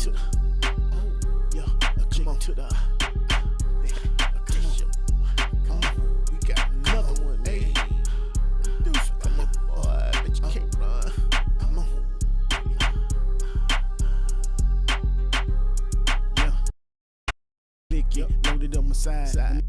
to the, oh, yeah, come on to the, come on, we got another one, hey. Come on, boy, bet you can't run. Come on. Yeah. Lick it, loaded on my side.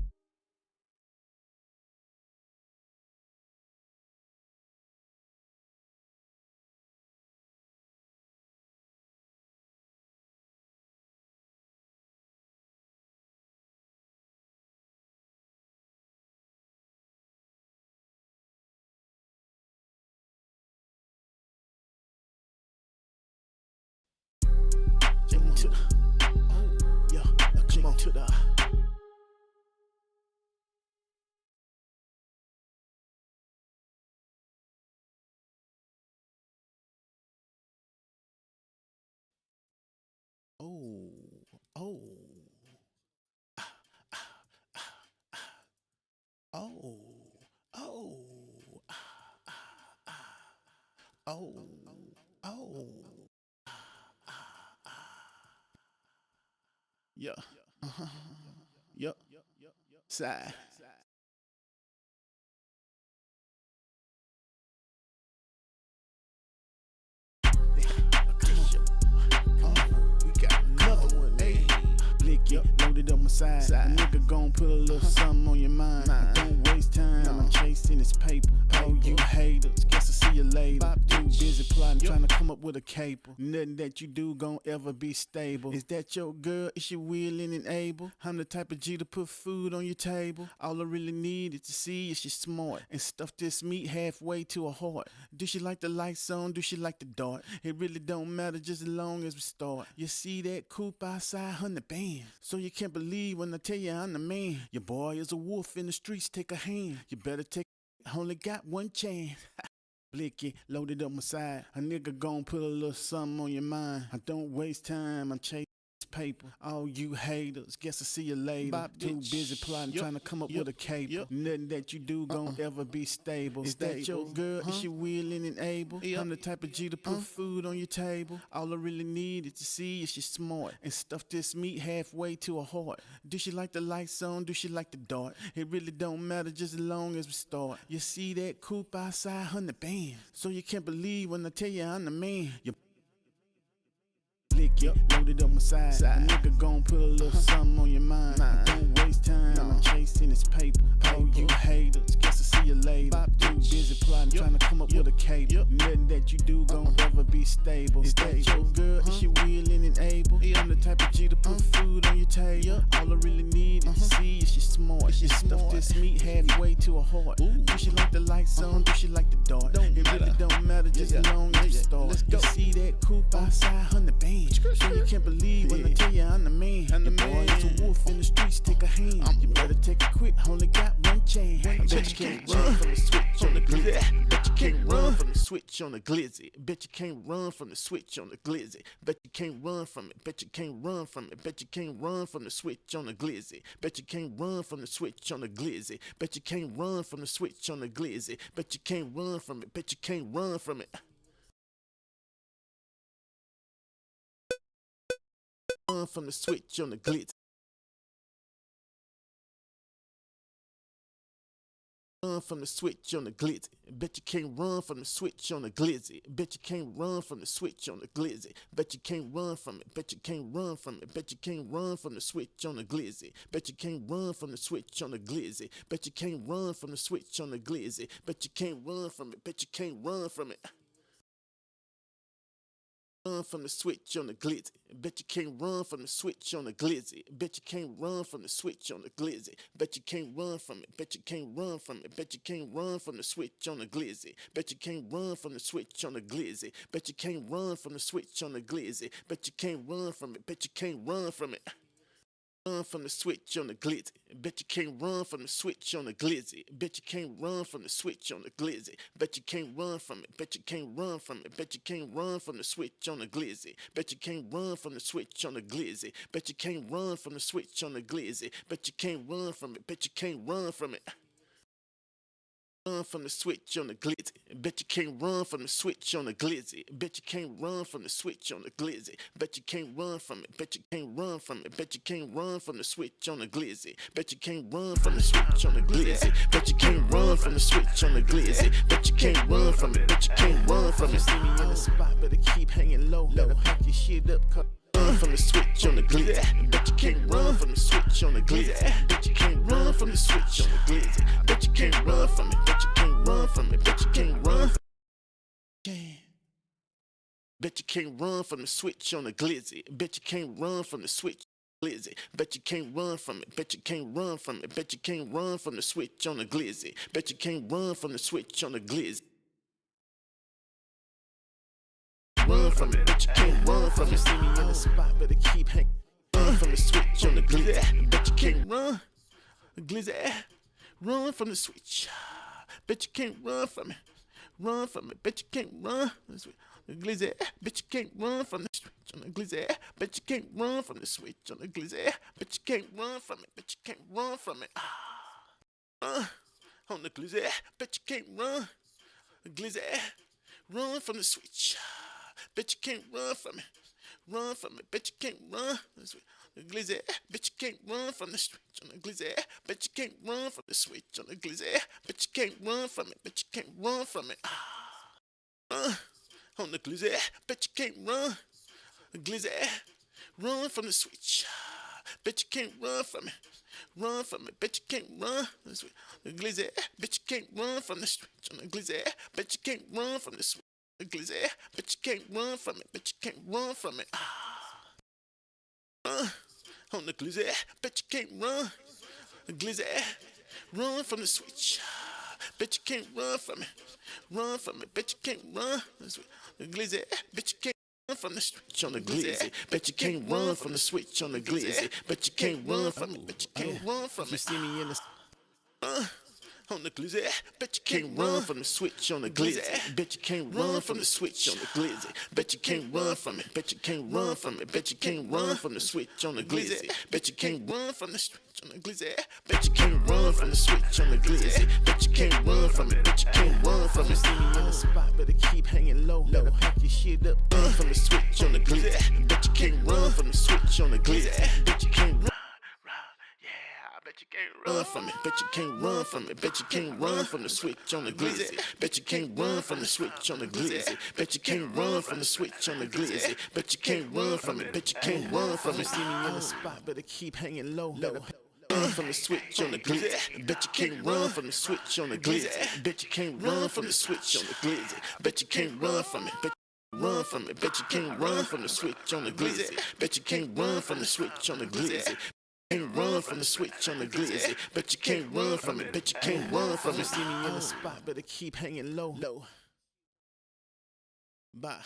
Come to the, oh, yeah, come on to the. Oh, oh, oh, oh, oh, oh, yeah, yup, side. Come on, we got another one, hey. Lick it, loaded up my side. A nigga gon' put a little something on your mind. Don't waste time, I'm chasing this paper. Oh, you haters, guess I see you later. Too busy plotting, trying to come up with a caper. Nothing that you do gon' ever be stable. Is that your girl? Is she willing and able? I'm the type of G to put food on your table. All I really need is to see if she's smart and stuff this meat halfway to her heart. Do she like the lights on? Do she like the dark? It really don't matter just as long as we start. You see that coupe outside 100 bands, so you can't believe when I tell you I'm the man. Your boy is a wolf in the streets, take a hand. You better take, only got one chance. Blicky, loaded up my side. A nigga gon' put a little something on your mind. I don't waste time, I'm chasing paper. All you haters, guess I see you later. Too busy plotting, trying to come up with a caper. Nothing that you do gon' ever be stable. Is that your girl? Is she willing and able? I'm the type of G to put food on your table. All I really need is to see if she's smart and stuff this meat halfway to her heart. Do she like the lights on? Do she like the dark? It really don't matter just as long as we start. You see that coupe outside 100 bands, so you can't believe when I tell you I'm the man. You lick it, loaded up my side. A nigga gon' put a little something on your mind. Don't waste time, I'm chasing this paper. Oh, you haters, guess I see you later. Too busy plotting, trying to come up with a caper. Nothing that you do gon' ever be stable. Is that your girl? Is she willing and able? I'm the type of G to put food on your table. All I really need is to see if she's smart. And stuff this meat halfway to her heart. Do she like the lights on? Do she like the dark? It really don't matter just as long as you start. You see that coupe outside 100 bands, so you can't believe when I tell you I'm the man. Your boy is a wolf in the streets, take a hand. You better take it quick, only got one chance. I bet you can't run from the switch on the glizzy. Bet you can't run from the switch on the glizzy. Bet you can't run from the switch on the glizzy. Bet you can't run from it. Bet you can't run from it. Bet you can't run from the switch on the glizzy. Bet you can't run from the switch on the glizzy. Bet you can't run from the switch on the glizzy. Bet you can't run from it. Bet you can't run from it. Run from the switch on the glitz. Run from the switch on the glizzy. Bet you can't run from the switch on the glizzy. Bet you can't run from the switch on the glizzy. Bet you can't run from it. Bet you can't run from it. Bet you can't run from the switch on the glizzy. Bet you can't run from the switch on the glizzy. Bet you can't run from the switch on the glizzy. Bet you can't run from it. Bet you can't run from it. Run from the switch on the glizzy. Bet you can't run from the switch on the glizzy. Bet you can't run from the switch on the glizzy. Bet you can't run from it. Bet you can't run from it. Bet you can't run from the switch on the glizzy. Bet you can't run from the switch on the glizzy. Bet you can't run from the switch on the glizzy. Bet you can't run from it. Bet you can't run from it. Run from the switch on the glizzy. Bet you can't run from the switch on the glizzy. Bet you can't run from the switch on the glizzy. Bet you can't run from it. Bet you can't run from it. Bet you can't run from the switch on the glizzy. Bet you can't run from the switch on the glizzy. Bet you can't run from the switch on the glizzy. Bet you can't run from it. Bet you can't run from it. Run from the switch on the glizzy. Bet you can't run from the switch on the glizzy. Bet you can't run from the switch on the glizzy. Bet you can't run from it. Bet you can't run from it. Bet you can't run from the switch on the glizzy. Bet you can't run from the switch on the glizzy. Bet you can't run from the switch on the glizzy. Bet you can't run from it. Bet you can't run from it. See me in the spot, better keep hanging low. Better pack your shit up, cut. Run from the switch on the glizzy. Bet you can't run from the switch on the glizzy. Bet you can't run from the switch on the glizzy. Bet you can't run from it. Bet you can't run from it. Bet you can't run. Bet you can't run from the switch on the glizzy. Bet you can't run from the switch. Glizzy. Bet you can't run from it. Bet you can't run from it. Bet you can't run from the switch on the glizzy. Bet you can't run from the switch on the glizzy. Run from it, but you can't run from it. See me in the spot, better keep hanging. Run from the switch on the glizzy. Bet you can't run, glizzy. Run from the switch. Bet you can't run from it. Run from it, bet you can't run. The glizzy. Bet you can't run from the switch on the glizzy. Bet you can't run from the switch on the glizzy. Bet you can't run from it. Bet you can't run from it. On the glizzy. Bet you can't run, glizzy. Run from the switch. Bet you can't run from it. Run from it. Bet you can't run. The glizzy. Bet you can't run from the switch on the glizzy. Bet you can't run from the switch on the glizzy. Bet you can't run from it. Bet you can't run from it. On the glizzy. Bet you can't run. The glizzy. Run from the switch. Bet you can't run from it. Run from it. Bet you can't run. The glizzy. Bet you can't run from the switch on the glizzy. Bet you can't run from the switch. Glizzy, but you can't run from it, but you can't run from it. On the glizzy, but you can't run. Glizzy, run from the switch. Bet you can't run from it. Run from it, bet you can't run. Glizzy, bet you can't run from the switch on the glizzy. Bet you can't run from the switch on the glizzy. Bet you can't run from it, bet you can't run from it. You see me in the on the glizzy. Bet you can't run from the switch on the glizzy. Bet you can't run from the switch on the glizzy. Bet you can't run from it. Bet you can't run from it. Bet you can't run from the switch on the glizzy. Bet you can't run from the switch on the glizzy. Bet you can't run from the switch on the glizzy. Bet you can't run from it. Bet you can't run from it. See me in the spot, better keep hanging low. Better pack your shit up. Run from the switch on the glizzy. Bet you can't run from the switch on the glizzy. Bet you can't run. Bet you can't run from it. Bet you can't run from it. Bet you can't run from the switch on the glizzy. Bet you can't run from the switch on the glizzy. Bet you can't run from the switch on the glizzy. Bet you can't run from it. Bet you can't run from it. See me in the spot, better keep hanging low. Better run from the switch on the glizzy. Bet you can't run from the switch on the glizzy. Bet you can't run from the switch on the glizzy. Bet you can't run from it. Bet run from it. Bet you can't run from the switch on the glizzy. Bet you can't run from the switch on the glizzy. Can't run from the switch on the glizzy. Bet you can't run from it. Bet you can't run from it. See me in the spot, better keep hanging low. Bye.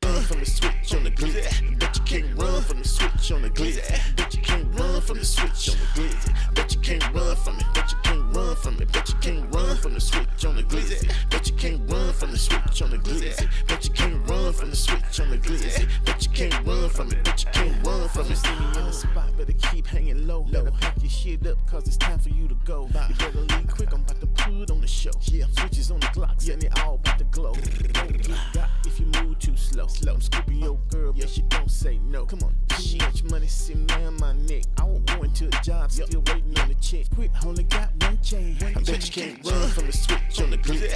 Run from the switch on the glizzy. Bet you can't run from the switch on the glizzy. Bet you can't run from the switch on the glizzy. Bet you can't run from it. Bet you can't run from it. Bet you can't run from the switch on the glizzy. Bet you can't run from the switch on the glizzy. Bet you can't run from the switch on the glizzy. Bet you can't run from it. Bet you can't run from it. See me in the spot, better keep hanging low. Better pack your shit up, cause it's time for you to go. You better leave quick, I'm about to put on the show. Yeah, switches on the Glocks, and they all about to glow. Don't get got if you move too slow. I'm Scoopy, your girl, yeah, she don't say no. Come on, too much money sitting around my neck. I won't go into a job, still waiting on the check. Quit, only got one chain. I bet you can't run from the switch on the glizzy.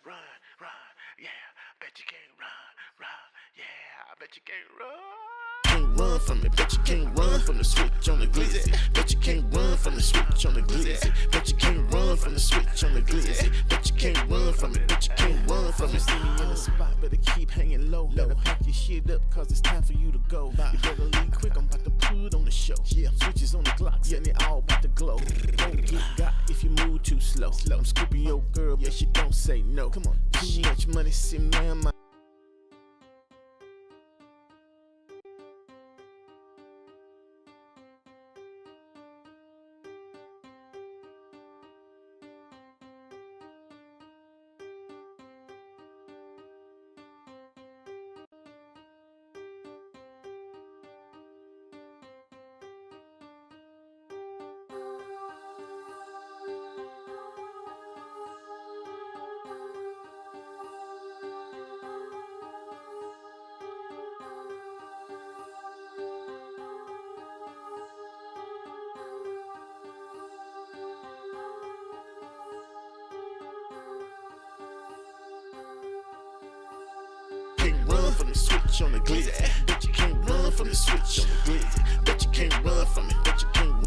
Run, yeah. Bet you can't run, yeah. I bet you can't run. Can't run from it, bet you can't run from the switch on the glizzy. Bet you can't run from the switch on the glizzy. Bet you can't run from the switch on the glizzy. Bet you can't run from it, bet you can't run from it. See me in the spot, better keep hanging low. Better pack your shit up, cause it's time for you to go. You better leave quick, I'm about to put on the show. Yeah, switches on the Glocks, and they all about to glow. Don't get got if you move too slow. I'm Scoopy, your girl, yeah, she don't say no. Come on, too much money sitting around my from the switch on the glizzy. Bet you can't run from the switch on the glizzy. Bet you can't run from it. Bet you can't run.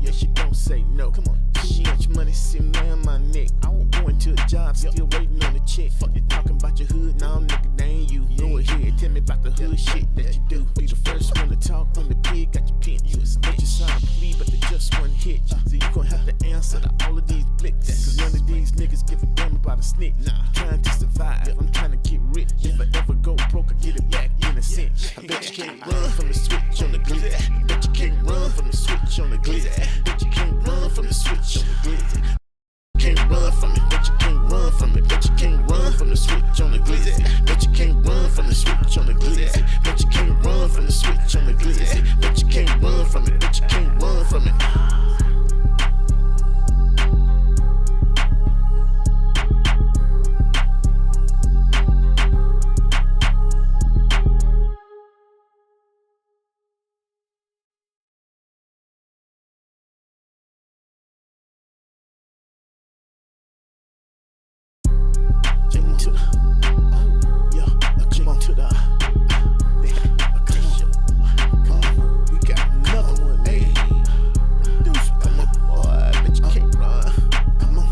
Yeah, she don't say no. Come on, too much money sitting around my neck. I won't go into a job, still waiting on the check. Fuck you talking about your hood, now nigga, that ain't you. Go ahead, tell me about the hood shit that you do. Be the first one to talk when the pig got your pinch. Bet you sign a plea, but they just one hit. So you gon' have to answer to all of these blicks. Cause none of these niggas give a damn about a snitch. I'm trying to survive, I'm trying to get rich. If I ever go broke, I get it back in a cinch. I bet you can't run from the switch on the glizzy. Bet you can't run from the switch on the glizzy. Bet you can't run from the switch on the glizzy. Can't run from it, bet you can't run from it. Bet you can't run from the switch on the glizzy. Bet you can't run from the switch on the glizzy. Bet you can't run from the switch on the glizzy. Bet you can't run from it, bet you can't run from it. To the, yeah, come on to the, come on, we got another one, hey, come on, boy, bet you can't run, come on,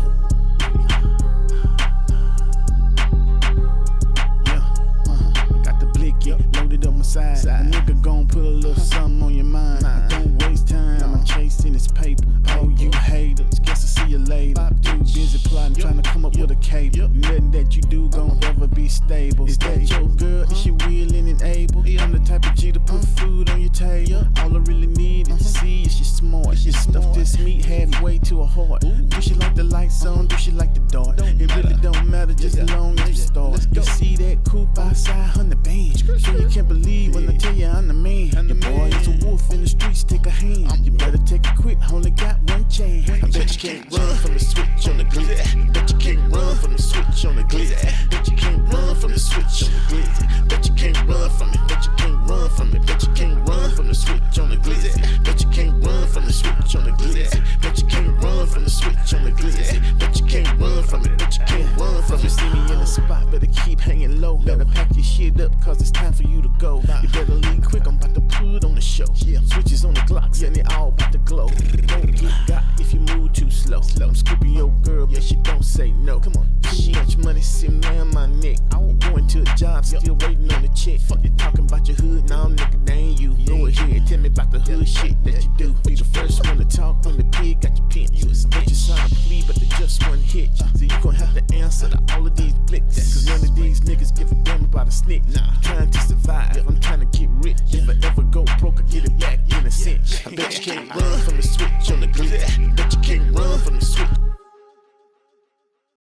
yeah, I got the blicky loaded up my side, a nigga gon' put a little something on your mind, don't waste time, I'm chasing this paper, all you haters, guess I see you later, too busy plotting, trying to come up with a cable, nothing that you do gon' ever be stable. Is that your girl? Is she willing and able? I'm the type of G to put food on your table. All I really need is to see if she's smart. She stuffed this meat halfway to her heart. Do she like the lights on? Do she like the dark? It really don't matter just as long as we start. You see that coupe outside on the band? So you can't believe when I tell you I'm the man. Your boy is a wolf in the streets, take a hand. You better take it quick, only got one chance. I bet you can't run from the switch on the glizzy. Bet you can't run from the switch on the glizzy. Bet you can't run from the switch on the glizzy. Bet you can't run from it. Bet you can't run from it. Bet you can't run from the switch on the glizzy. Bet you can't run from the switch on the glizzy. Bet you can't run from the switch on the glizzy. Bet you can't run from it. Bet you can't run from it. You see me in the spot, better keep hanging low. Better pack your shit up, cause it's time for you to go. You better leave quick, I'm about to put on the show. Switches on the Glocks and they all about to glow. Don't get got if you move too slow. I'm scooping your girl, yeah, she don't say no. Come on, too much money sitting around my neck. I won't go into a job, still waiting on the check. Fuck you talking about your hood, now nigga, that ain't you. Go ahead, tell me about the hood shit that you do. Be the first one to talk when the pig got your pinch. Bet you sign a plea, but they just one hit. So you gon' have to answer to all of these blicks. Cause none of these niggas give a damn about a snitch. I'm trying to survive, I'm trying to get rich. If I ever